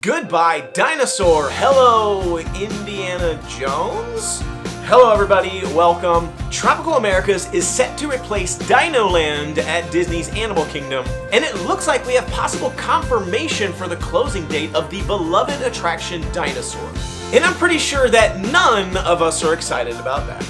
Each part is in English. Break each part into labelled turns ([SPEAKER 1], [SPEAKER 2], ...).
[SPEAKER 1] Goodbye, Dinosaur. Hello, Indiana Jones. Hello, everybody. Welcome. Tropical Americas is set to replace DinoLand at Disney's Animal Kingdom, and it looks like we have possible confirmation for the closing date of the beloved attraction Dinosaur. And I'm pretty sure that none of us are excited about that.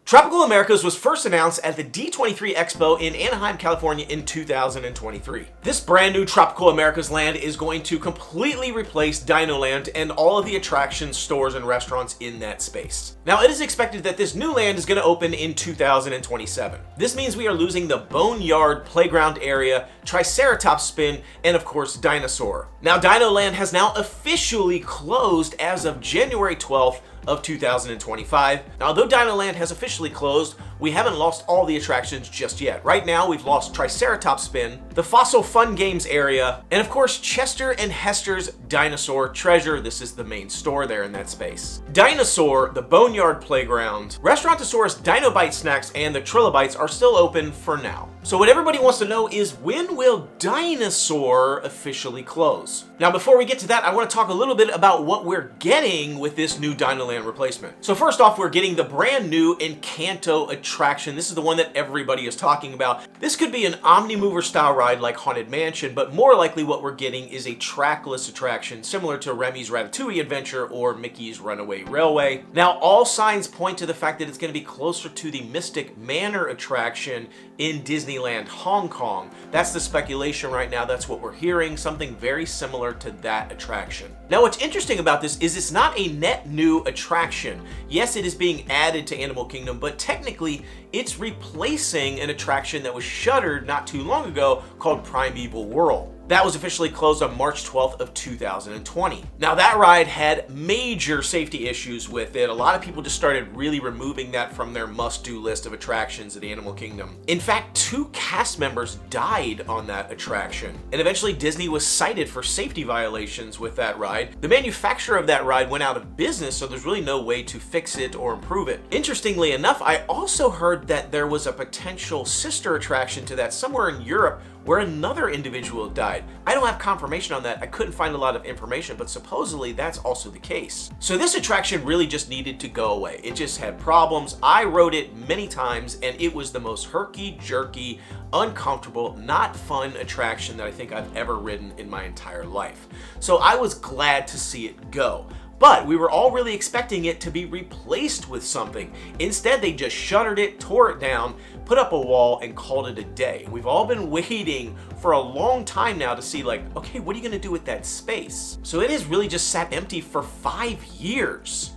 [SPEAKER 1] Tropical Americas was first announced at the D23 Expo in Anaheim, California in 2023. This brand new Tropical Americas land is going to completely replace DinoLand and all of the attractions, stores, and restaurants in that space. Now, it is expected that this new land is going to open in 2027. This means we are losing the Boneyard playground area, Triceratops Spin, and of course, Dinosaur. Now, DinoLand has now officially closed as of January 12th, of 2025. Now, although DinoLand has officially closed, we haven't lost all the attractions just yet. Right now, we've lost Triceratops Spin, the Fossil Fun Games area, and of course, Chester and Hester's Dinosaur Treasure. This is the main store there in that space. Dinosaur, the Boneyard Playground, Restaurantasurus Dino Bite Snacks, and the Trilo-Bites are still open for now. So what everybody wants to know is, when will Dinosaur officially close? Now, before we get to that, I want to talk a little bit about what we're getting with this new DinoLand replacement. So first off, we're getting the brand new Encanto attraction. This is the one that everybody is talking about. This could be an Omnimover style ride like Haunted Mansion, but more likely what we're getting is a trackless attraction similar to Remy's Ratatouille Adventure or Mickey's Runaway Railway. Now, all signs point to the fact that it's going to be closer to the Mystic Manor attraction in Disneyland Hong Kong. That's the speculation right now. That's what we're hearing, something very similar to that attraction. Now, what's interesting about this is it's not a net new attraction. Yes, it is being added to Animal Kingdom, but technically it's replacing an attraction that was shuttered not too long ago called Primeval Whirl. That was officially closed on March 12th of 2020. Now, that ride had major safety issues with it. A lot of people just started really removing that from their must-do list of attractions at Animal Kingdom. In fact, 2 cast members died on that attraction, and eventually Disney was cited for safety violations with that ride. The manufacturer of that ride went out of business, so there's really no way to fix it or improve it. Interestingly enough, I also heard that there was a potential sister attraction to that somewhere in Europe where another individual died. I don't have confirmation on that. I couldn't find a lot of information, but supposedly that's also the case. So this attraction really just needed to go away. It just had problems. I rode it many times, and it was the most herky-jerky, uncomfortable, not fun attraction that I think I've ever ridden in my entire life. So I was glad to see it go. But we were all really expecting it to be replaced with something. Instead, they just shuttered it, tore it down, put up a wall, and called it a day. We've all been waiting for a long time now to see, like, okay, what are you gonna do with that space? So it has really just sat empty for 5 years.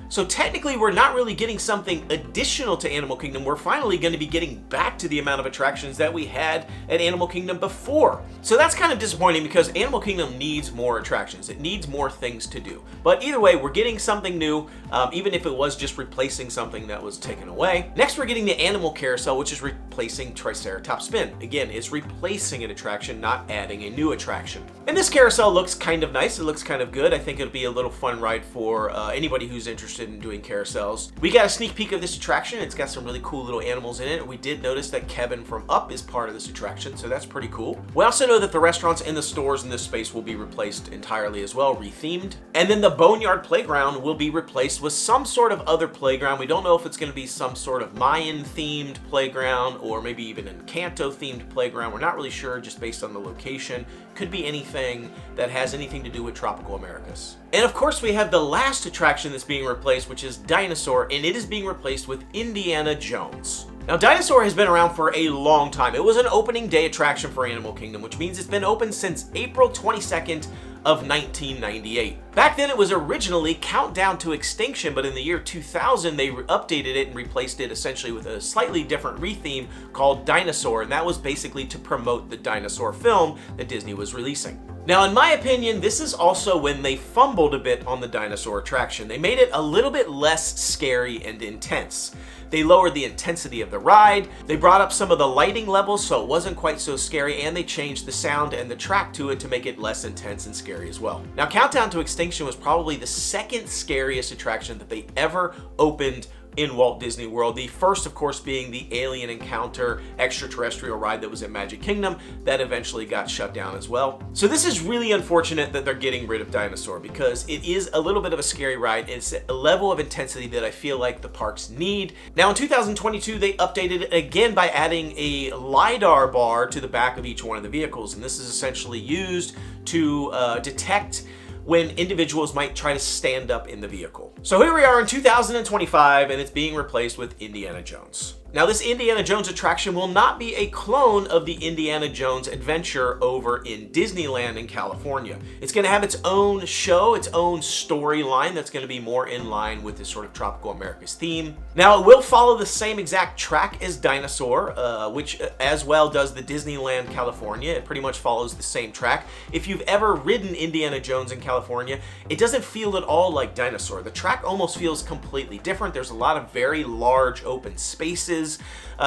[SPEAKER 1] So technically, we're not really getting something additional to Animal Kingdom. We're finally going to be getting back to the amount of attractions that we had at Animal Kingdom before. So that's kind of disappointing because Animal Kingdom needs more attractions. It needs more things to do. But either way, we're getting something new, even if it was just replacing something that was taken away. Next, we're getting the Animal Carousel, which is replacing Triceratops Spin. Again, it's replacing an attraction, not adding a new attraction. And this carousel looks kind of nice. It looks kind of good. I think it'll be a little fun ride for anybody who's interested in doing carousels. We got a sneak peek of this attraction. It's got some really cool little animals in it. We did notice that Kevin from Up is part of this attraction, so that's pretty cool. We also know that the restaurants and the stores in this space will be replaced entirely as well, rethemed. And then the Boneyard Playground will be replaced with some sort of other playground. We don't know if it's going to be some sort of Mayan-themed playground or maybe even an Encanto-themed playground. We're not really sure, just based on the location. Could be anything that has anything to do with Tropical Americas. And of course, we have the last attraction that's being replaced, which is Dinosaur, and it is being replaced with Indiana Jones. Now, Dinosaur has been around for a long time. It was an opening day attraction for Animal Kingdom, which means it's been open since April 22nd of 1998. Back then it was originally Countdown to Extinction, but in the year 2000 they updated it and replaced it essentially with a slightly different retheme called Dinosaur, and that was basically to promote the dinosaur film that Disney was releasing. Now, in my opinion, this is also when they fumbled a bit on the dinosaur attraction. They made it a little bit less scary and intense. They lowered the intensity of the ride, they brought up some of the lighting levels so it wasn't quite so scary, and they changed the sound and the track to it to make it less intense and scary as well. Now, Countdown to Extinction was probably the second scariest attraction that they ever opened in Walt Disney World. The first, of course, being the Alien Encounter extraterrestrial ride that was in Magic Kingdom that eventually got shut down as well. So this is really unfortunate that they're getting rid of Dinosaur because it is a little bit of a scary ride. It's a level of intensity that I feel like the parks need. Now in 2022, they updated it again by adding a LiDAR bar to the back of each one of the vehicles, and this is essentially used to detect when individuals might try to stand up in the vehicle. So here we are in 2025, and it's being replaced with Indiana Jones. Now, this Indiana Jones attraction will not be a clone of the Indiana Jones adventure over in Disneyland in California. It's going to have its own show, its own storyline that's going to be more in line with this sort of Tropical America's theme. Now, it will follow the same exact track as Dinosaur, which as well does the Disneyland California. It pretty much follows the same track. If you've ever ridden Indiana Jones in California, it doesn't feel at all like Dinosaur. The track almost feels completely different. There's a lot of very large open spaces.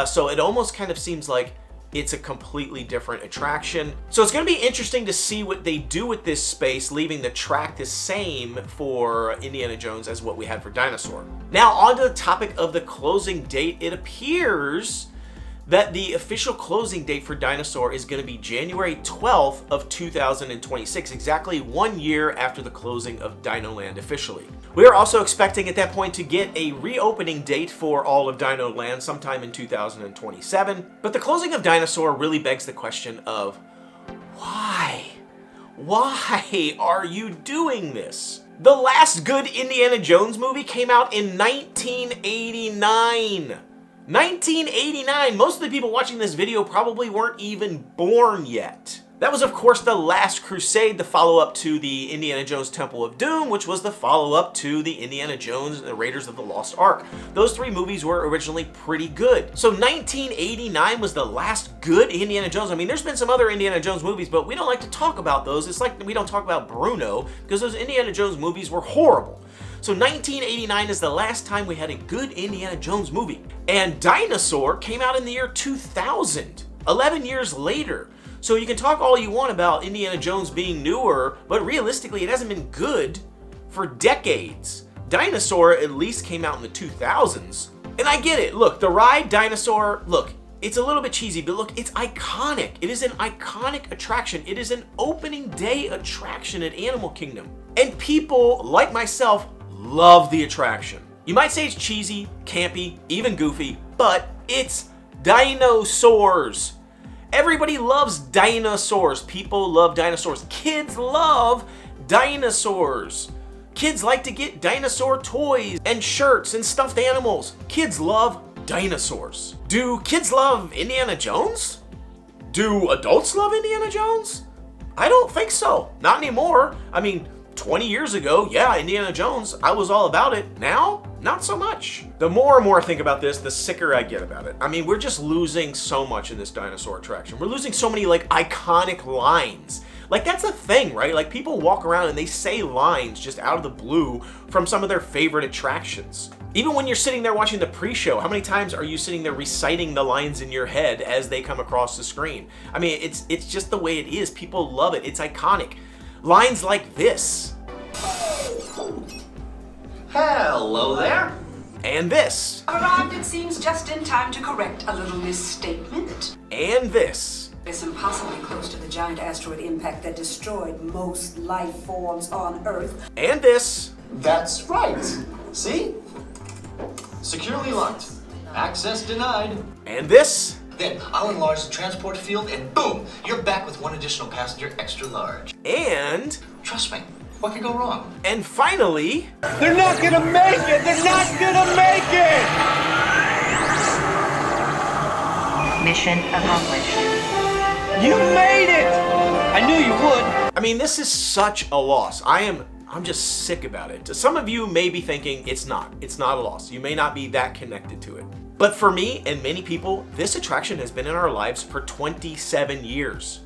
[SPEAKER 1] So it almost kind of seems like it's a completely different attraction. So it's going to be interesting to see what they do with this space, leaving the track the same for Indiana Jones as what we had for Dinosaur. Now, on to the topic of the closing date. It appears that the official closing date for Dinosaur is going to be January 12th of 2026, exactly 1 year after the closing of DinoLand officially. We are also expecting at that point to get a reopening date for all of DinoLand sometime in 2027. But the closing of Dinosaur really begs the question of why? Why are you doing this? The last good Indiana Jones movie came out in 1989. 1989! Most of the people watching this video probably weren't even born yet. That was, of course, The Last Crusade, the follow-up to the Indiana Jones Temple of Doom, which was the follow-up to the Indiana Jones and the Raiders of the Lost Ark. Those three movies were originally pretty good. So 1989 was the last good Indiana Jones. I mean, there's been some other Indiana Jones movies, but we don't like to talk about those. It's like we don't talk about Bruno, because those Indiana Jones movies were horrible. So 1989 is the last time we had a good Indiana Jones movie. And Dinosaur came out in the year 2000, 11 years later. So you can talk all you want about Indiana Jones being newer, but realistically it hasn't been good for decades. Dinosaur at least came out in the 2000s. And I get it. Look, the ride Dinosaur, look, it's a little bit cheesy, but look, it's iconic. It is an iconic attraction. It is an opening day attraction at Animal Kingdom. And people like myself love the attraction. You might say it's cheesy, campy, even goofy, but it's dinosaurs. Everybody loves dinosaurs. People love dinosaurs. Kids love dinosaurs. Kids like to get dinosaur toys and shirts and stuffed animals. Kids love dinosaurs. Do kids love Indiana Jones? Do adults love Indiana Jones? I don't think so. Not anymore. I mean, 20 years ago, yeah, Indiana Jones, I was all about it. Now, not so much. The more and more I think about this, the sicker I get about it. I mean, we're just losing so much in this dinosaur attraction. We're losing so many, like, iconic lines. Like, that's a thing, right? Like, people walk around and they say lines just out of the blue from some of their favorite attractions. Even when you're sitting there watching the pre-show, how many times are you sitting there reciting the lines in your head as they come across the screen? I mean, it's just the way it is. People love it. It's iconic. Lines like this.
[SPEAKER 2] Hello there.
[SPEAKER 1] And this.
[SPEAKER 3] Arrived, it seems, just in time to correct a little misstatement.
[SPEAKER 1] And this.
[SPEAKER 3] It's impossibly close to the giant asteroid impact that destroyed most life forms on Earth.
[SPEAKER 1] And this.
[SPEAKER 2] That's right. See? Securely locked. Access denied.
[SPEAKER 1] And this.
[SPEAKER 2] Then I'll enlarge the transport field and boom, you're back with one additional passenger extra large.
[SPEAKER 1] And.
[SPEAKER 2] Trust me, what could go wrong?
[SPEAKER 1] And finally.
[SPEAKER 4] They're not gonna make it! They're not gonna make it!
[SPEAKER 5] Mission accomplished.
[SPEAKER 4] You made it! I knew you would.
[SPEAKER 1] I mean, this is such a loss. I'm just sick about it. Some of you may be thinking it's not a loss. You may not be that connected to it. But for me and many people, this attraction has been in our lives for 27 years.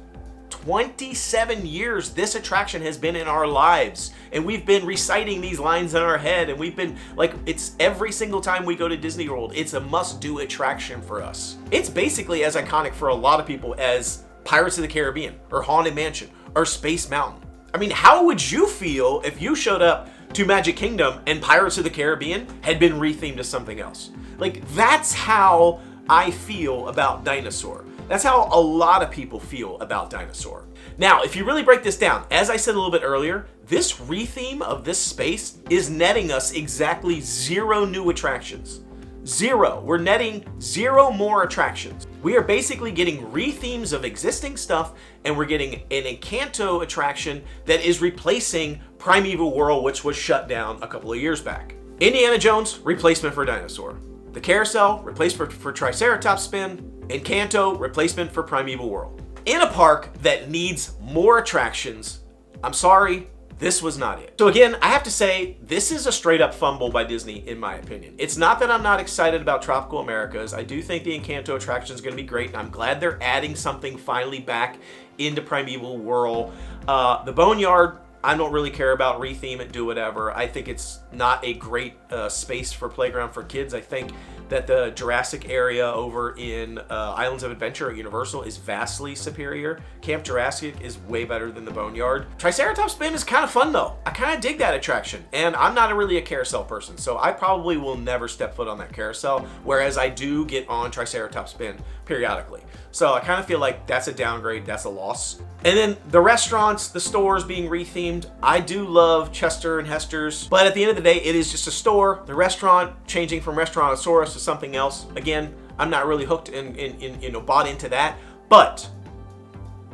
[SPEAKER 1] 27 years this attraction has been in our lives, and we've been reciting these lines in our head, and we've been like, it's every single time we go to Disney World, it's a must-do attraction for us. It's basically as iconic for a lot of people as Pirates of the Caribbean or Haunted Mansion or Space Mountain. I mean, how would you feel if you showed up to Magic Kingdom and Pirates of the Caribbean had been rethemed to something else? Like, that's how I feel about Dinosaur. That's how a lot of people feel about Dinosaur. Now, if you really break this down, as I said a little bit earlier, this retheme of this space is netting us exactly 0 new attractions. 0. We're netting 0 more attractions. We are basically getting rethemes of existing stuff, and we're getting an Encanto attraction that is replacing Primeval World, which was shut down a couple of years back. Indiana Jones, replacement for Dinosaur. The Carousel, replacement for Triceratops Spin. Encanto, replacement for Primeval World. In a park that needs more attractions, I'm sorry, this was not it. So again, I have to say, this is a straight up fumble by Disney, in my opinion. It's not that I'm not excited about Tropical Americas. I do think the Encanto attraction is going to be great, and I'm glad they're adding something finally back into Primeval World. The Boneyard, I don't really care about. Retheme it, do whatever. I think it's not a great space for playground for kids. I think that the Jurassic area over in Islands of Adventure at Universal is vastly superior. Camp Jurassic is way better than the Boneyard. Triceratops Spin is kind of fun though. I kind of dig that attraction, and I'm not really a carousel person, so I probably will never step foot on that carousel, whereas I do get on Triceratops Spin periodically. So I kind of feel like that's a downgrade, that's a loss. And then the restaurants, the stores being rethemed. I do love Chester and Hester's, but at the end of the day, it is just a store. The restaurant changing from Restaurantasurus to something else. Again, I'm not really hooked and bought into that. But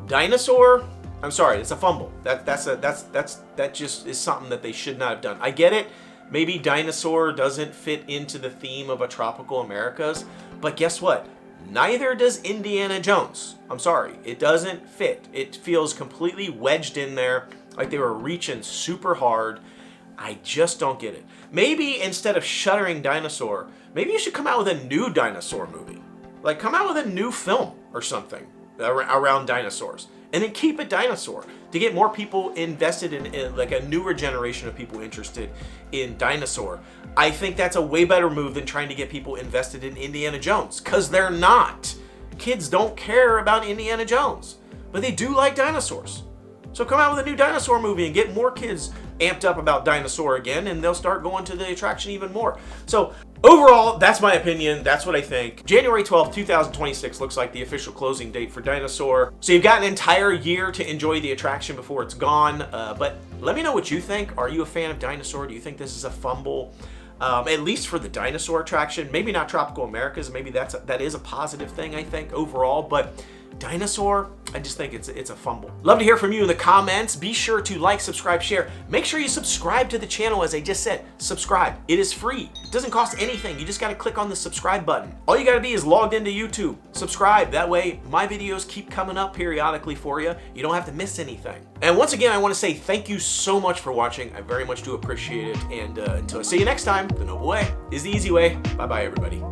[SPEAKER 1] Dinosaur, I'm sorry, it's a fumble. That just is something that they should not have done. I get it. Maybe Dinosaur doesn't fit into the theme of a Tropical Americas, but guess what? Neither does Indiana Jones. I'm sorry, it doesn't fit. It feels completely wedged in there, like they were reaching super hard. I just don't get it. Maybe instead of shuttering Dinosaur, maybe you should come out with a new Dinosaur movie. Like, come out with a new film or something around dinosaurs, and then keep it Dinosaur to get more people invested in like a newer generation of people interested in Dinosaur. I think that's a way better move than trying to get people invested in Indiana Jones, because they're not. Kids don't care about Indiana Jones, but they do like dinosaurs. So come out with a new dinosaur movie and get more kids amped up about Dinosaur again, and they'll start going to the attraction even more. So overall, that's my opinion. That's what I think. January 12th, 2026 looks like the official closing date for Dinosaur. So you've got an entire year to enjoy the attraction before it's gone. But let me know what you think. Are you a fan of Dinosaur? Do you think this is a fumble? At least for the Dinosaur attraction. Maybe not Tropical Americas. Maybe that is a positive thing, I think, overall. But Dinosaur, I just think it's a fumble. Love to hear from you in the comments. Be sure to like, subscribe, share. Make sure you subscribe to the channel, as I just said. Subscribe. It is free. It doesn't cost anything. You just got to click on the subscribe button. All you got to be is logged into YouTube. Subscribe. That way my videos keep coming up periodically for you. You don't have to miss anything. And once again, I want to say thank you so much for watching. I very much do appreciate it. And until I see you next time, the noble way is the easy way. Bye-bye, everybody.